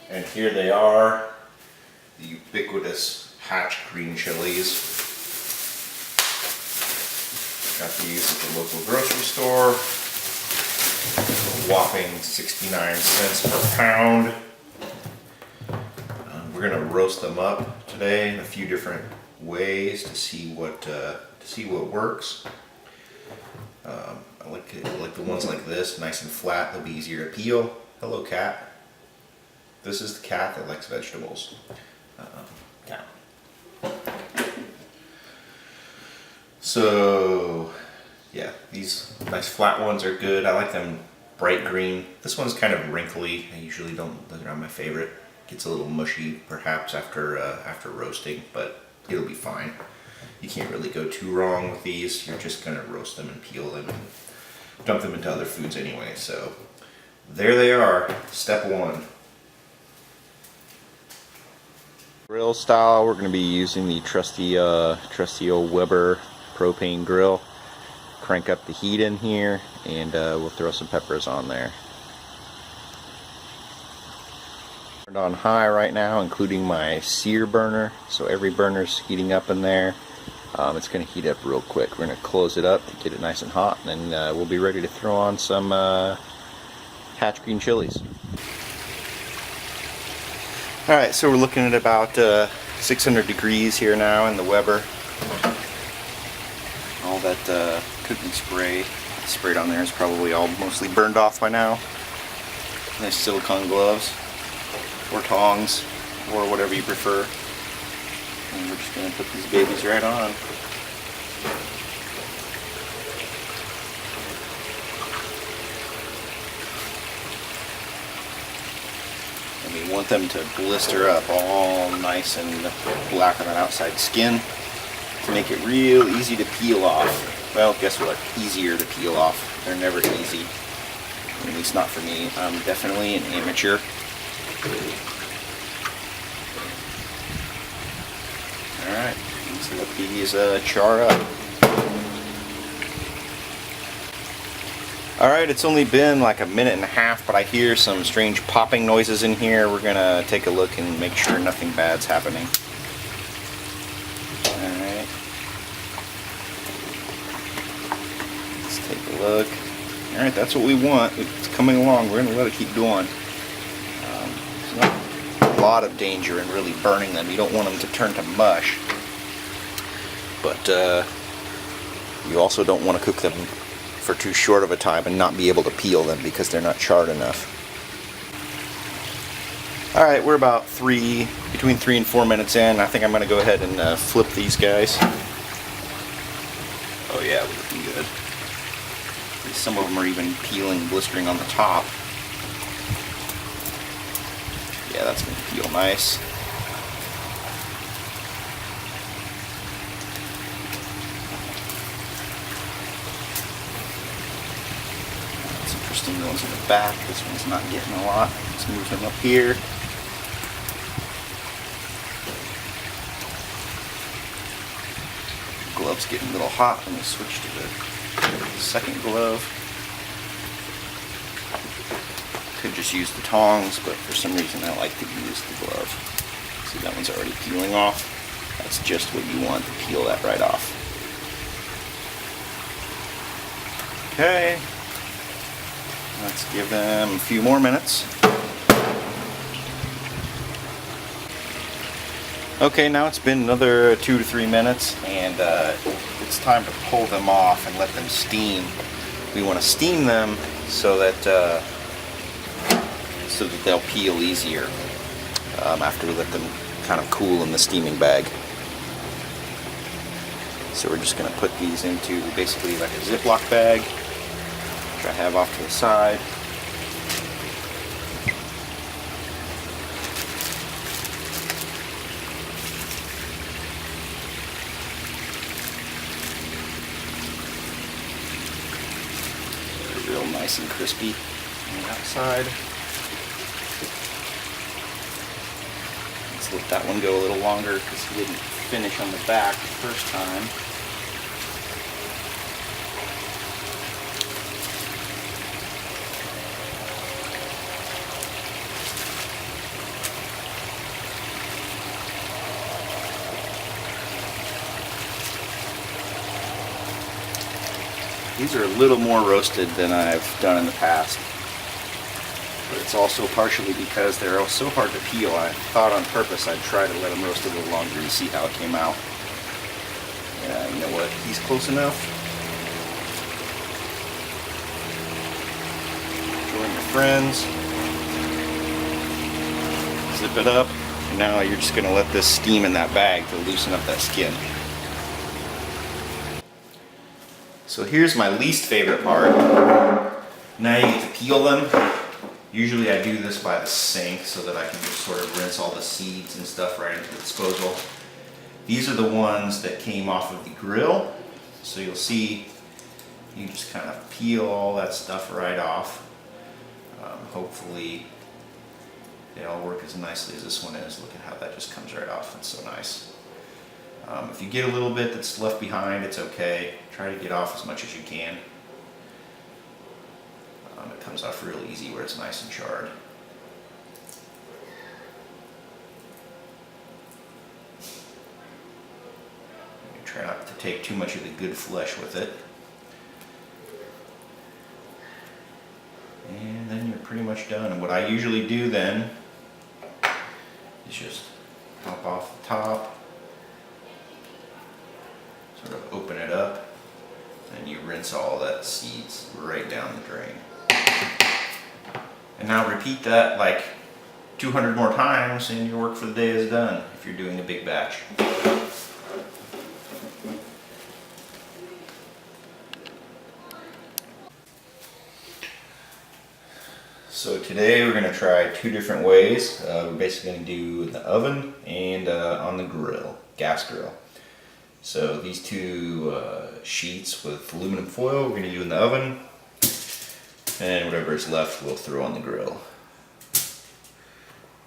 And here they are, the ubiquitous Hatch green chilies. Got these at the local grocery store. A whopping 69 cents per pound. We're gonna roast them up today in a few different ways to see what works. I like the ones like this, nice and flat. They'll be easier to peel. Hello, cat. This is the cat that likes vegetables. Yeah. So, yeah, these nice flat ones are good. I like them bright green. This one's kind of wrinkly. I usually don't. They're not my favorite. Gets a little mushy, perhaps after roasting, but it'll be fine. You can't really go too wrong with these. You're just gonna roast them and peel them and dump them into other foods anyway. So there they are. Step one. Grill style. We're gonna be using the trusty old Weber propane grill. Crank up the heat in here, and we'll throw some peppers on there. Turned on high right now, including my sear burner, so every burner's heating up in there. It's going to heat up real quick. We're going to close it up to get it nice and hot, and then we'll be ready to throw on some Hatch green chilies. Alright, so we're looking at about 600 degrees here now in the Weber. All that cooking spray sprayed on there is probably all mostly burned off by now. Nice silicone gloves, or tongs, or whatever you prefer. And we're just going to put these babies right on. And we want them to blister up all nice and black on that outside skin to make it real easy to peel off. Well, guess what? Easier to peel off. They're never easy. At least not for me. I'm definitely an amateur. Alright, let's let these char up. Alright, it's only been like a minute and a half, but I hear some strange popping noises in here. We're gonna take a look and make sure nothing bad's happening. Alright. Let's take a look. Alright, that's what we want. It's coming along. We're gonna let it keep going. There's not a lot of danger in really burning them. You don't want them to turn to mush. But you also don't want to cook them for too short of a time and not be able to peel them because they're not charred enough. Alright, we're about between 3 and 4 minutes in. I think I'm going to go ahead and flip these guys. Oh yeah, we're looking good. Some of them are even peeling, blistering on the top. Yeah, that's going to peel nice. It's interesting, the ones in the back. This one's not getting a lot. Let's move them up here. The glove's getting a little hot. Let me switch to the second glove. Could just use the tongs, but for some reason I like to use the glove. See, that one's already peeling off. That's just what you want, to peel that right off. Okay, let's give them a few more minutes. Okay, now it's been another 2 to 3 minutes, and it's time to pull them off and let them steam. We want to steam them so that they'll peel easier after we let them kind of cool in the steaming bag. So we're just going to put these into basically like a Ziploc bag, which I have off to the side. They're real nice and crispy on the outside. Let's let that one go a little longer because he didn't finish on the back the first time. These are a little more roasted than I've done in the past. But it's also partially because they're so hard to peel. I thought on purpose I'd try to let them roast a little longer and see how it came out. Yeah, you know what? He's close enough. Join your friends. Zip it up. And now you're just going to let this steam in that bag to loosen up that skin. So here's my least favorite part. Now you get to peel them. Usually I do this by the sink so that I can just sort of rinse all the seeds and stuff right into the disposal. These are the ones that came off of the grill. So you'll see you just kind of peel all that stuff right off. Hopefully they all work as nicely as this one is. Look at how that just comes right off. It's so nice. If you get a little bit that's left behind, it's okay. Try to get off as much as you can. It comes off real easy where it's nice and charred. You try not to take too much of the good flesh with it. And then you're pretty much done. And what I usually do then is just pop off the top, sort of open it up, and you rinse all that seeds right down the drain. And now repeat that like 200 more times and your work for the day is done if you're doing a big batch. So today we're going to try two different ways. We're basically going to do in the oven and on the grill, gas grill. So these two sheets with aluminum foil we're going to do in the oven, and whatever is left we'll throw on the grill.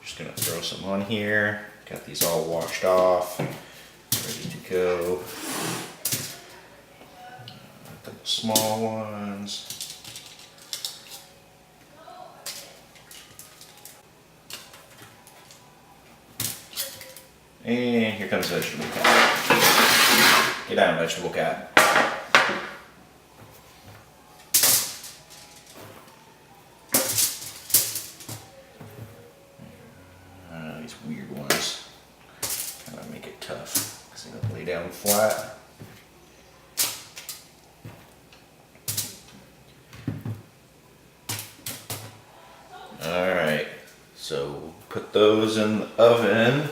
Just going to throw some on here. Got these all washed off, ready to go. A couple small ones. And here comes Vegetable Cat. Get down, Vegetable Cat. These weird ones kind of make it tough because they don't lay down flat. Alright, so put those in the oven.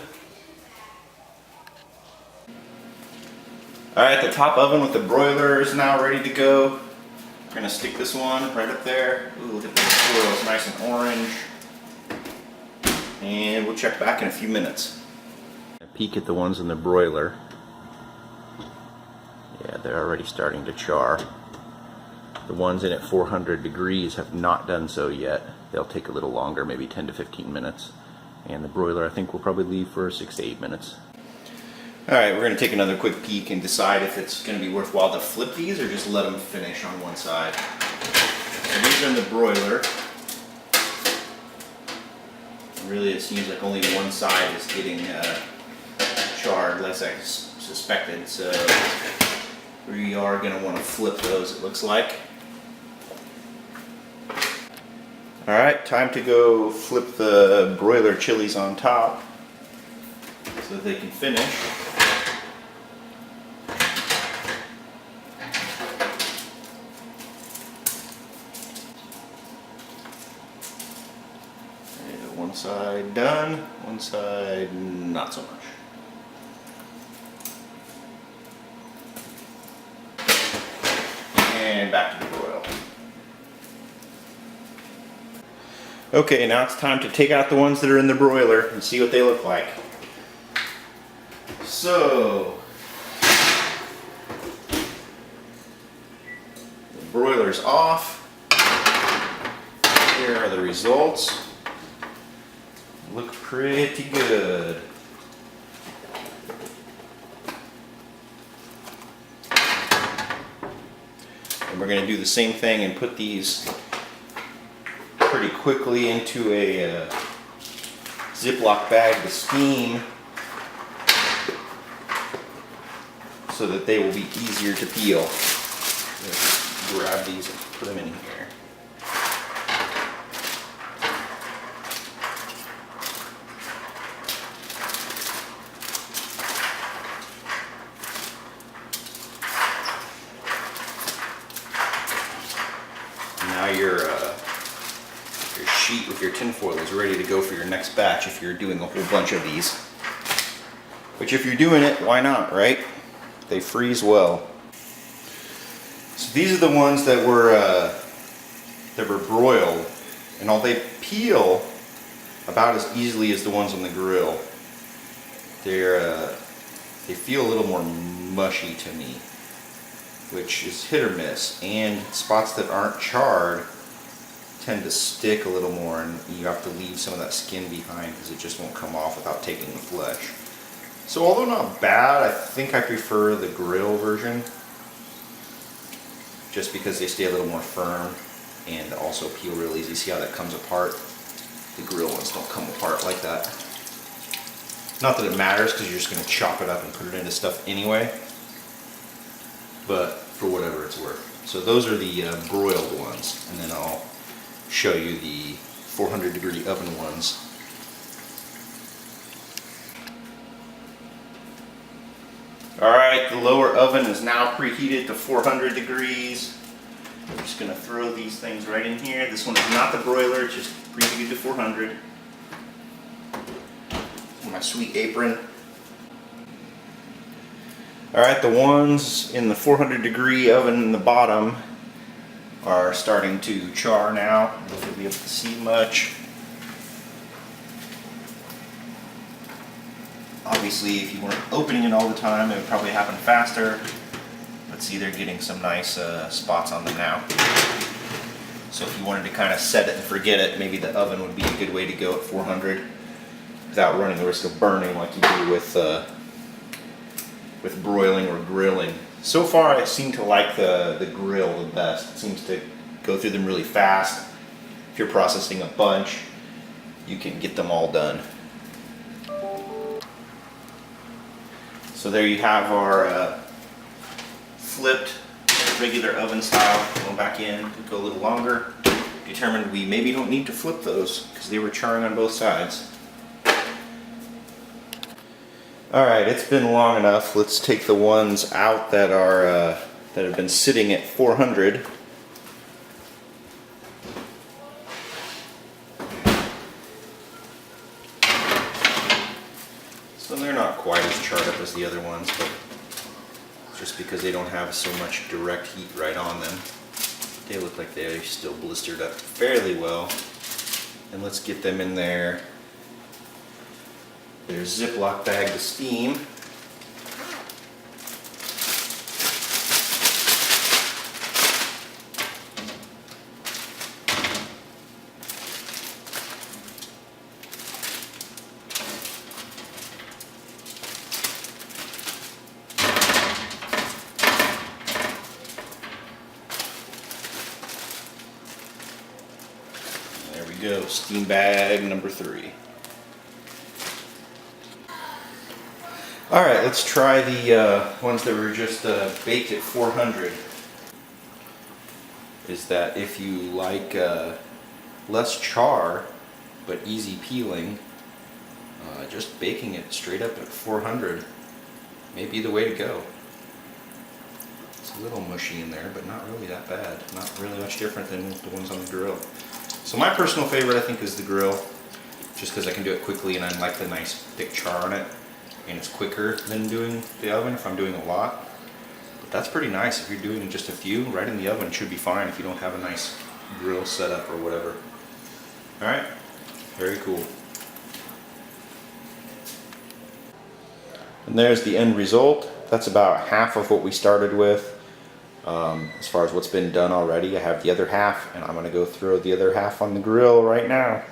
Alright, the top oven with the broiler is now ready to go. We're going to stick this one right up there. Ooh, look at the foil, it's nice and orange. And we'll check back in a few minutes. Peek at the ones in the broiler. Yeah, they're already starting to char. The ones in at 400 degrees have not done so yet. They'll take a little longer, maybe 10 to 15 minutes. And the broiler I think will probably leave for 6 to 8 minutes. Alright, we're going to take another quick peek and decide if it's going to be worthwhile to flip these or just let them finish on one side. So these are in the broiler. Really it seems like only one side is getting charred, less I suspected, so we are going to want to flip those, it looks like. Alright, time to go flip the broiler chilies on top so that they can finish. One side done, one side not so much. And back to the broil. Okay, now it's time to take out the ones that are in the broiler and see what they look like. So, the broiler's off. Here are the results. Look pretty good. And we're going to do the same thing and put these pretty quickly into a Ziploc bag to steam so that they will be easier to peel. grab these and put them in here. Now your sheet with your tinfoil is ready to go for your next batch if you're doing a whole bunch of these. Which if you're doing it, why not, right? They freeze well. So these are the ones that were broiled, and they peel about as easily as the ones on the grill. They feel a little more mushy to me, which is hit or miss, and spots that aren't charred tend to stick a little more, and you have to leave some of that skin behind because it just won't come off without taking the flesh. So although not bad, I think I prefer the grill version just because they stay a little more firm and also peel real easy. See how that comes apart? The grill ones don't come apart like that. Not that it matters because you're just going to chop it up and put it into stuff anyway, but for whatever it's worth. So those are the broiled ones, and then I'll show you the 400-degree oven ones. Alright, the lower oven is now preheated to 400 degrees. I'm just going to throw these things right in here. This one is not the broiler, it's just preheated to 400. My sweet apron. Alright, the ones in the 400-degree oven in the bottom are starting to char now. I don't know if you'll be able to see much. Obviously, if you weren't opening it all the time, it would probably happen faster. But see, they're getting some nice spots on them now. So if you wanted to kind of set it and forget it, maybe the oven would be a good way to go at 400 without running the risk of burning like you do with broiling or grilling. So far, I seem to like the grill the best. It seems to go through them really fast. If you're processing a bunch, you can get them all done. So there you have our flipped regular oven style. Going back in, go a little longer. Determined we maybe don't need to flip those because they were charring on both sides. Alright, it's been long enough. Let's take the ones out that are that have been sitting at 400. So they're not quite as charred up as the other ones, but just because they don't have so much direct heat right on them, they look like they're still blistered up fairly well. And let's get them in there. Their Ziploc bag to steam. There we go, steam bag number 3. Alright, let's try the ones that were just baked at 400. Is that if you like less char but easy peeling, just baking it straight up at 400 may be the way to go. It's a little mushy in there, but not really that bad. Not really much different than the ones on the grill. So my personal favorite, I think, is the grill, just because I can do it quickly and I like the nice thick char on it. And it's quicker than doing the oven if I'm doing a lot. But that's pretty nice. If you're doing just a few, right in the oven should be fine if you don't have a nice grill setup or whatever. Alright, very cool. And there's the end result. That's about half of what we started with. As far as what's been done already, I have the other half, and I'm going to go throw the other half on the grill right now.